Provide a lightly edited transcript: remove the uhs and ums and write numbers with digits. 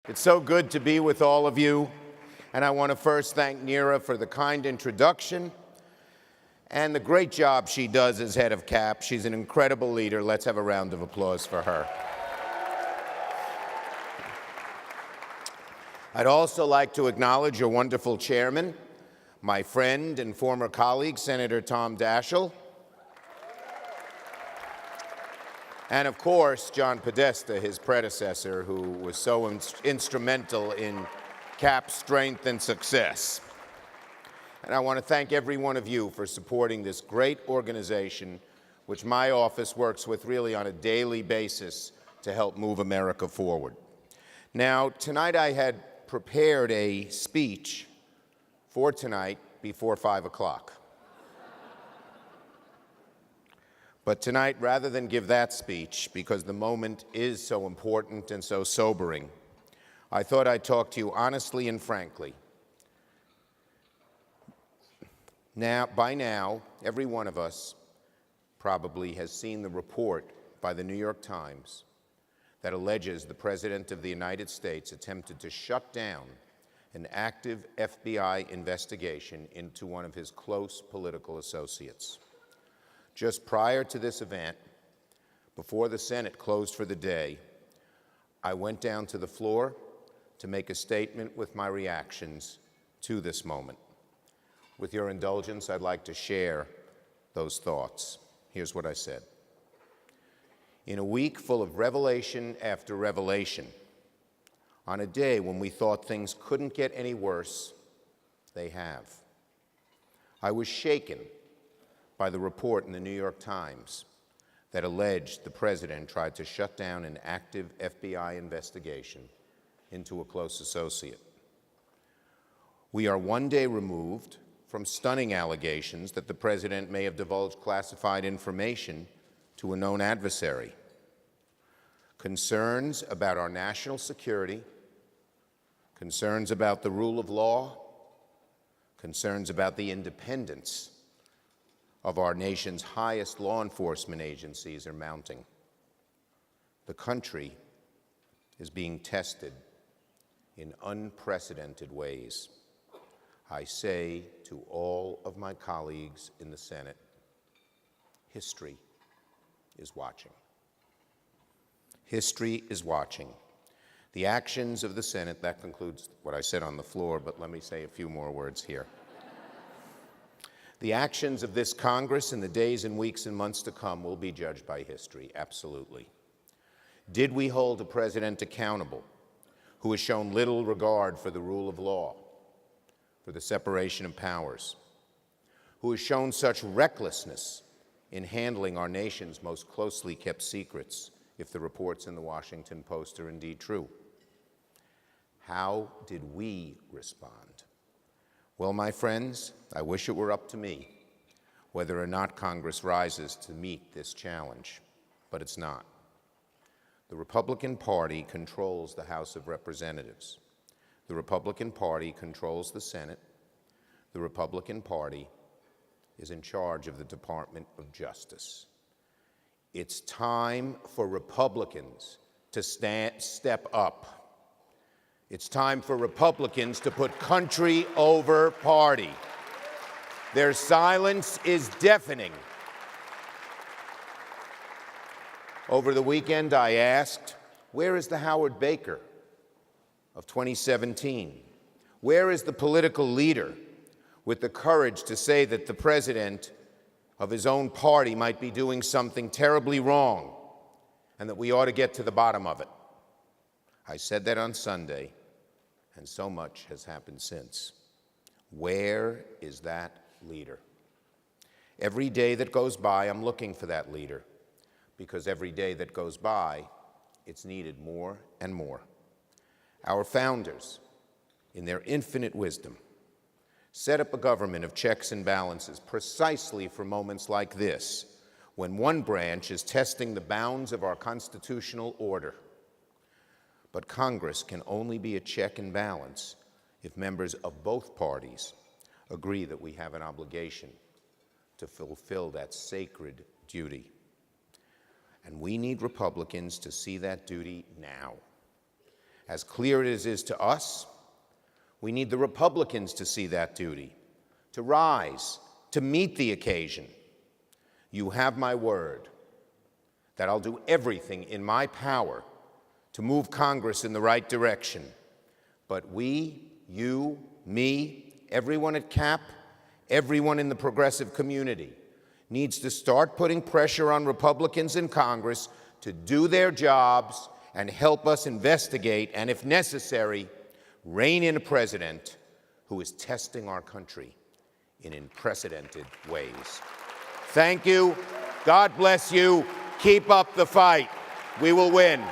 It's so good to be with all of you, and I want to first thank Neera for the kind introduction and the great job she does as head of CAP. She's an incredible leader. Let's have a round of applause for her. I'd also like to acknowledge your wonderful chairman, my friend and former colleague, Senator Tom Daschle, and of course, John Podesta, his predecessor, who was so instrumental in CAP's strength and success. And I want to thank every one of you for supporting this great organization, which my office works with really on a daily basis to help move America forward. Now, tonight I had prepared a speech for tonight before 5 o'clock. But tonight, rather than give that speech, because the moment is so important and so sobering, I thought I'd talk to you honestly and frankly. By now, every one of us probably has seen the report by the New York Times that alleges the President of the United States attempted to shut down an active FBI investigation into one of his close political associates. Just prior to this event, before the Senate closed for the day, I went down to the floor to make a statement with my reactions to this moment. With your indulgence, I'd like to share those thoughts. Here's what I said. In a week full of revelation after revelation, on a day when we thought things couldn't get any worse, they have. I was shaken by the report in the New York Times that alleged the president tried to shut down an active FBI investigation into a close associate. We are one day removed from stunning allegations that the president may have divulged classified information to a known adversary. Concerns about our national security, concerns about the rule of law, concerns about the independence of our nation's highest law enforcement agencies are mounting. The country is being tested in unprecedented ways. I say to all of my colleagues in the Senate, history is watching. History is watching. The actions of the Senate, that concludes what I said on the floor, but let me say a few more words here. The actions of this Congress in the days and weeks and months to come will be judged by history, absolutely. Did we hold a president accountable who has shown little regard for the rule of law, for the separation of powers, who has shown such recklessness in handling our nation's most closely kept secrets, if the reports in the Washington Post are indeed true? How did we respond? Well, my friends, I wish it were up to me whether or not Congress rises to meet this challenge, but it's not. The Republican Party controls the House of Representatives. The Republican Party controls the Senate. The Republican Party is in charge of the Department of Justice. It's time for Republicans to step up. It's time for Republicans to put country over party. Their silence is deafening. Over the weekend, I asked, where is the Howard Baker of 2017? Where is the political leader with the courage to say that the president of his own party might be doing something terribly wrong and that we ought to get to the bottom of it? I said that on Sunday, and so much has happened since. Where is that leader? Every day that goes by, I'm looking for that leader, because every day that goes by, it's needed more and more. Our founders, in their infinite wisdom, set up a government of checks and balances precisely for moments like this, when one branch is testing the bounds of our constitutional order. But Congress can only be a check and balance if members of both parties agree that we have an obligation to fulfill that sacred duty. And we need Republicans to see that duty now. as clear as it is to us, we need the Republicans to see that duty, to rise, to meet the occasion. You have my word that I'll do everything in my power to move Congress in the right direction. But we, you, me, everyone at CAP, everyone in the progressive community needs to start putting pressure on Republicans in Congress to do their jobs and help us investigate and, if necessary, rein in a president who is testing our country in unprecedented ways. Thank you. God bless you. Keep up the fight. We will win.